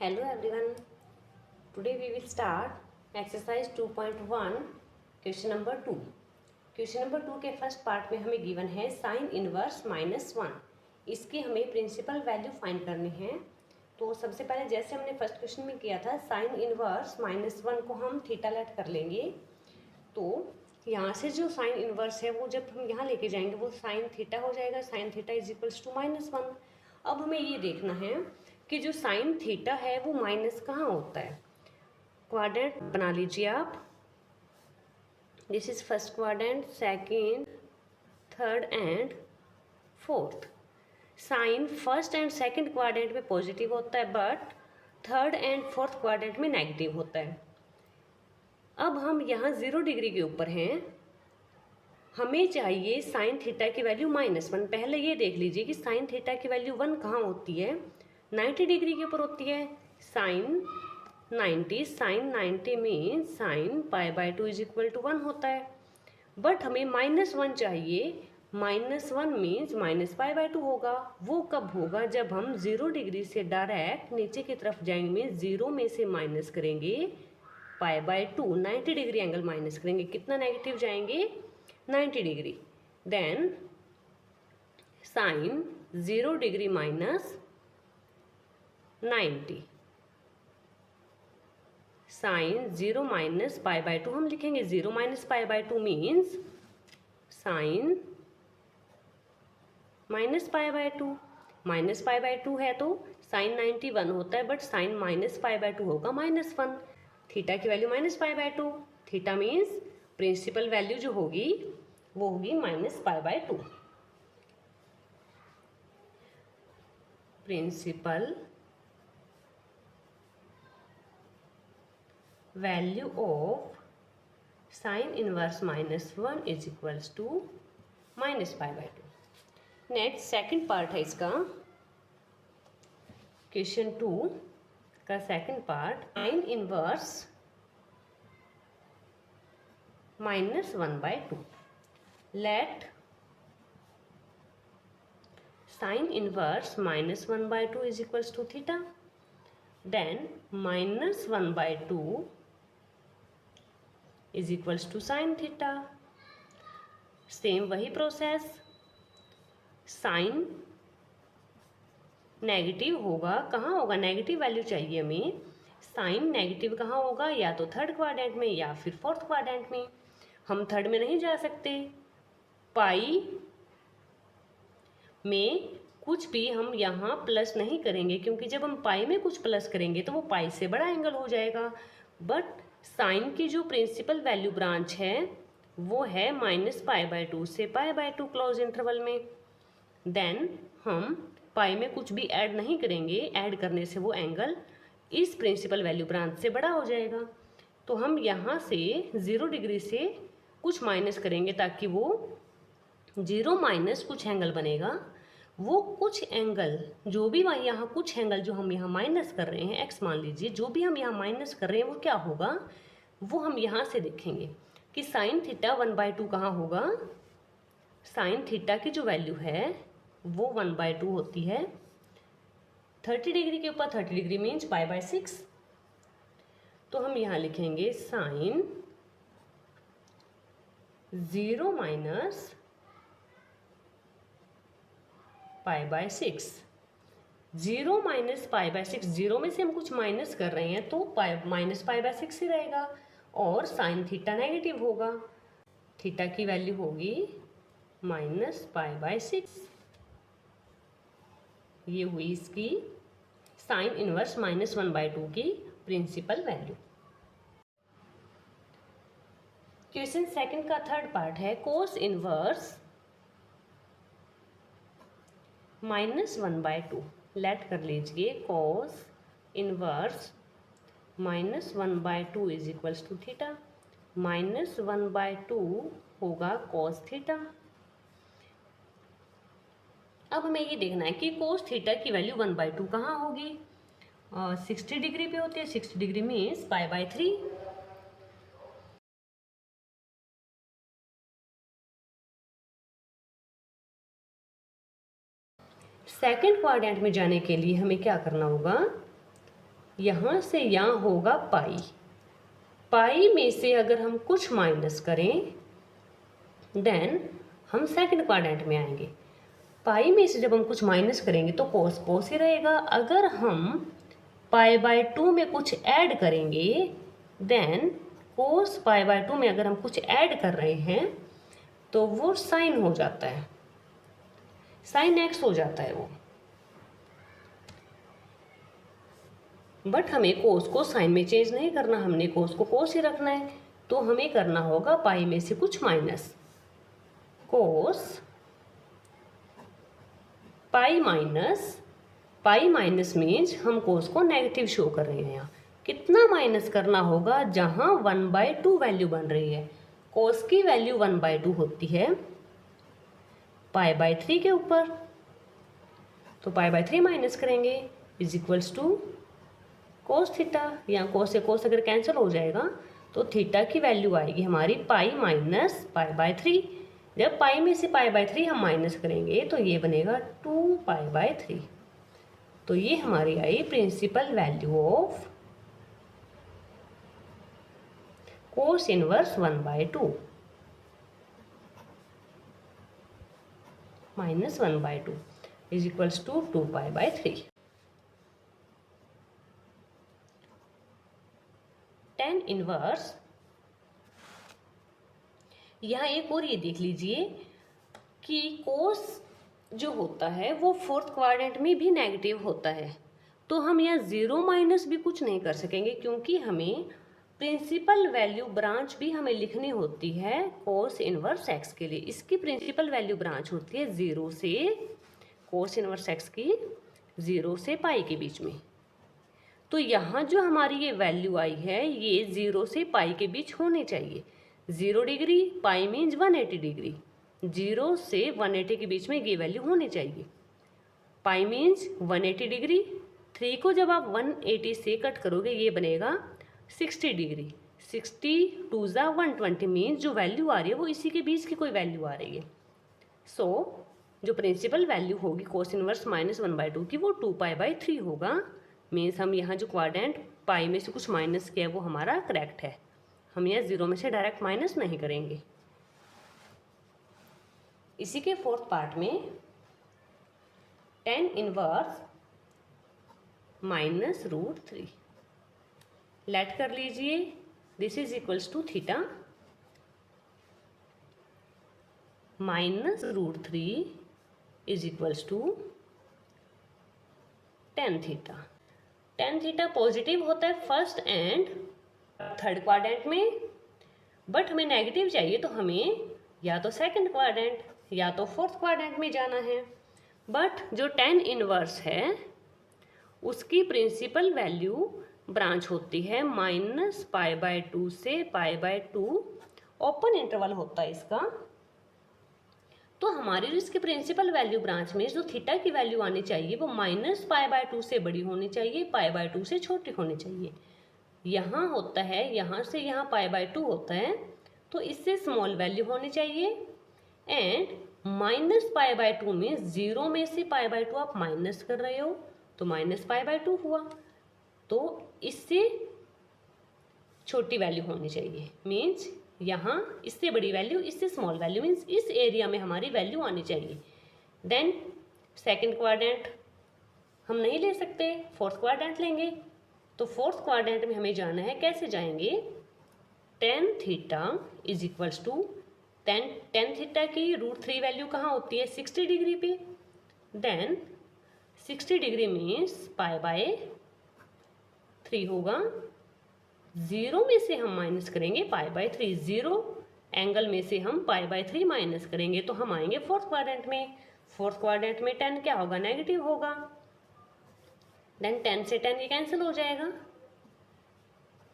Hello everyone. Today we will start exercise 2.1 question number 2. Question number 2 के first part में हमें given है sign inverse -1. इसकी हमें प्रिंसिपल वैल्यू फाइंड करनी है. तो सबसे पहले जैसे हमने फर्स्ट क्वेश्चन में किया था साइन इनवर्स -1 को हम थीटा लेट कर लेंगे. तो यहाँ से जो साइन इनवर्स है वो जब हम यहाँ लेके जाएंगे वो साइन थीटा हो जाएगा. Sine theta is equals to -1. अब हमें ये देखना है कि जो साइन थीटा है वो माइनस कहाँ होता है. क्वाड्रेंट बना लीजिए आप. This is first quadrant, second, third and fourth. Sine first and second quadrant में पॉजिटिव होता है but third and fourth quadrant में नेगेटिव होता है. अब हम यहाँ 0 डिग्री के ऊपर हैं. हमें चाहिए साइन थीटा की वैल्यू -1. पहले ये देख लीजिए कि साइन थीटा की वैल्यू 1 कहाँ होती है. 90 डिग्री के ऊपर होती है. Sine 90 means sine π/2 is equal to 1 होता है. बट हमें -1 चाहिए. -1 मीन्स -π/2 होगा. वो कब होगा जब हम 0 डिग्री से डायरेक्ट नीचे की तरफ जाएंगे. 0 में से माइनस करेंगे π/2, 90 डिग्री एंगल माइनस करेंगे. कितना नेगेटिव जाएंगे? 90 degree. Then sine 0 degree minus 90. Sine 0 minus π/2 हम लिखेंगे. 0 माइनस π/2 मीन्स साइन -π/2. -π/2 है तो साइन 91 होता है बट साइन -π/2 होगा -1. थीटा की value -π/2. Theta means principal value जो होगी वो होगी -π/2. Principal value of sine inverse -1 is equals to -π/2. Next second part है इसका. क्वेश्चन 2 का second part. Sine inverse -1/2. Let sine inverse -1/2 is equals to theta. Then -1/2 is equals to sine theta. Same वही process. Sine negative होगा. कहाँ होगा? Negative value चाहिए हमें. Sign negative कहाँ होगा? या तो थर्ड क्वाड्रेंट में या फिर फोर्थ क्वाड्रेंट में. हम थर्ड में नहीं जा सकते. पाई में कुछ भी हम यहाँ प्लस नहीं करेंगे क्योंकि जब हम पाई में कुछ प्लस करेंगे तो वो पाई से बड़ा एंगल हो जाएगा. बट साइन की जो प्रिंसिपल वैल्यू ब्रांच है वो है -π/2 से π/2 क्लोज इंटरवल में. देन हम पाई में कुछ भी ऐड नहीं करेंगे. ऐड करने से वो एंगल इस प्रिंसिपल वैल्यू ब्रांच से बड़ा हो जाएगा. तो हम यहाँ से 0 डिग्री से कुछ माइनस करेंगे ताकि वो 0 माइनस कुछ एंगल बनेगा. वो कुछ एंगल जो भी यहाँ कुछ एंगल जो हम यहाँ माइनस कर रहे हैं x मान लीजिए. जो भी हम यहाँ माइनस कर रहे हैं वो क्या होगा वो हम यहाँ से देखेंगे कि साइन थीटा 1/2 कहाँ होगा. साइन थीटा की जो वैल्यू है वो 1/2 होती है. 30 डिग्री के ऊपर 30 डिग्री मीन्स π/6. तो हम यहाँ लिखेंगे साइन 0 माइनस π/6. 0 माइनस π/6. 0 में से हम कुछ माइनस कर रहे हैं तो -π/6 ही रहेगा और साइन थीटा नेगेटिव होगा. थीटा की वैल्यू होगी -π/6. ये हुई इसकी साइन इनवर्स -1/2 की प्रिंसिपल वैल्यू. क्वेश्चन सेकंड का थर्ड पार्ट है कोस इनवर्स -1/2. लेट कर लीजिए cos inverse -1/2 is equals to theta. -1/2 होगा कोस थीटा. अब हमें ये देखना है कि कोस थीटा की वैल्यू 1/2 कहाँ होगी. 60 डिग्री पे होती है. 60 डिग्री मीन्स π/3. सेकेंड क्वाड्रेंट में जाने के लिए हमें क्या करना होगा. यहाँ से यहाँ होगा पाई। पाई में से अगर हम कुछ माइनस करें देन हम सेकंड क्वाड्रेंट में आएंगे। पाई में से जब हम कुछ माइनस करेंगे तो कोस कोस ही रहेगा। अगर हम पाई बाय 2 में कुछ ऐड करेंगे देन कोस पाई बाय 2 में अगर हम कुछ ऐड कर रहे हैं तो वो साइन हो जाता है, साइन एक्स हो जाता है वो। बट हमें कोस को साइन में चेंज नहीं करना, हमने कोस को कोस ही रखना है। तो हमें करना होगा पाई में से कुछ माइनस। कोस पाई माइनस मीन्स हम कोस को नेगेटिव शो कर रहे हैं। यहाँ कितना माइनस करना होगा? जहाँ 1/2 वैल्यू बन रही है। कोस की वैल्यू 1/2 होती है पाई बाय 3 के ऊपर, तो पाई बाय 3 माइनस करेंगे is equals to cos theta. यहाँ कोस से कोस अगर कैंसिल हो जाएगा तो थीटा की वैल्यू आएगी हमारी पाई माइनस पाई बाय 3। जब पाई में से पाई बाय 3 हम माइनस करेंगे तो ये बनेगा 2 पाई बाय 3। तो ये हमारी आई principal value of cos inverse 1/2 minus 1/2 is equals to 2 pi by 3। Tan inverse, यहाँ एक और ये देख लीजिए कि कोस जो होता है वो फोर्थ क्वाड्रेंट में भी नेगेटिव होता है। तो हम यहाँ जीरो माइनस भी कुछ नहीं कर सकेंगे क्योंकि हमें प्रिंसिपल वैल्यू ब्रांच भी हमें लिखनी होती है कोस इनवर्स एक्स के लिए। इसकी प्रिंसिपल वैल्यू ब्रांच होती है 0 से, कोस इनवर्स एक्स की 0 से पाई के बीच में। तो यहाँ जो हमारी ये वैल्यू आई है ये 0 से पाई के बीच होनी चाहिए। 0 डिग्री, पाई मीन्स 180 डिग्री, 0 से 180 के बीच में ये वैल्यू होनी चाहिए। पाई मीन्स 180 डिग्री, 3 को जब आप 180 से कट करोगे ये बनेगा 60 डिग्री। 60 2 ज़ा 120 मीन्स जो वैल्यू आ रही है वो इसी के बीच की कोई वैल्यू आ रही है। सो जो प्रिंसिपल वैल्यू होगी कोस इनवर्स माइनस 1/2 की वो 2 पाई बाय 3 होगा। मीन्स हम यहाँ जो क्वाड्रेंट पाई में से कुछ माइनस किया है वो हमारा करेक्ट है। हम यहाँ 0 में से डायरेक्ट माइनस नहीं करेंगे। इसी के फोर्थ पार्ट में टेन इनवर्स माइनस √3 लेट कर लीजिए। This is equals to theta minus √3 is equals to tan theta. Tan theta positive होता है फर्स्ट एंड थर्ड क्वाड्रेंट में, बट हमें नेगेटिव चाहिए तो हमें या तो सेकंड क्वाड्रेंट या तो फोर्थ क्वाड्रेंट में जाना है। बट जो टेन इनवर्स है उसकी प्रिंसिपल वैल्यू ब्रांच होती है माइनस पाई बाय 2 से पाई बाय 2, ओपन इंटरवल होता है इसका। तो हमारी जो इसकी प्रिंसिपल वैल्यू ब्रांच में जो थीटा की वैल्यू आनी चाहिए वो माइनस पाई बाय 2 से बड़ी होनी चाहिए, पाई बाय 2 से छोटी होनी चाहिए। यहाँ होता है यहाँ से यहाँ पाई बाय 2 होता है तो इससे स्मॉल वैल्यू होनी चाहिए। एंड माइनस पाई बाय 2 में 0 में से पाई बाय 2 आप माइनस कर रहे हो तो माइनस पाई बाय 2 हुआ। तो इससे छोटी वैल्यू होनी चाहिए, मीन्स यहाँ इससे बड़ी वैल्यू इससे स्मॉल वैल्यू, मीन्स इस एरिया में हमारी वैल्यू आनी चाहिए। देन सेकंड क्वाड्रेंट हम नहीं ले सकते, फोर्थ क्वाड्रेंट लेंगे। तो फोर्थ क्वाड्रेंट में हमें जाना है, कैसे जाएंगे? Tan theta is equals to tan theta की √3 वैल्यू कहाँ होती है? 60 डिग्री पे। Then 60 degree means pi by 3 होगा। 0 में से हम माइनस करेंगे पाई बाय 3, 0 एंगल में से हम पाई बाय 3 माइनस करेंगे तो हम आएंगे फोर्थ क्वाड्रेंट में। फोर्थ क्वाड्रेंट में 10 क्या होगा? नेगेटिव होगा। देन 10 से 10 ये कैंसिल हो जाएगा।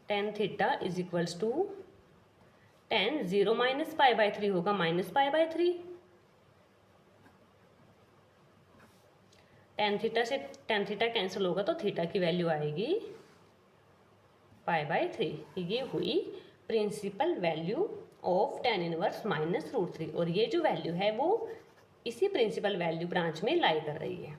Tan theta is equals to 10, 0 minus pi by 3 होगा minus pi by 3। Tan theta से टेन थीटा कैंसिल होगा तो थीटा की वैल्यू आएगी पाई बाय 3। ये हुई principal value of tan inverse minus √3 और ये जो वैल्यू है वो इसी प्रिंसिपल वैल्यू ब्रांच में लाई कर रही है।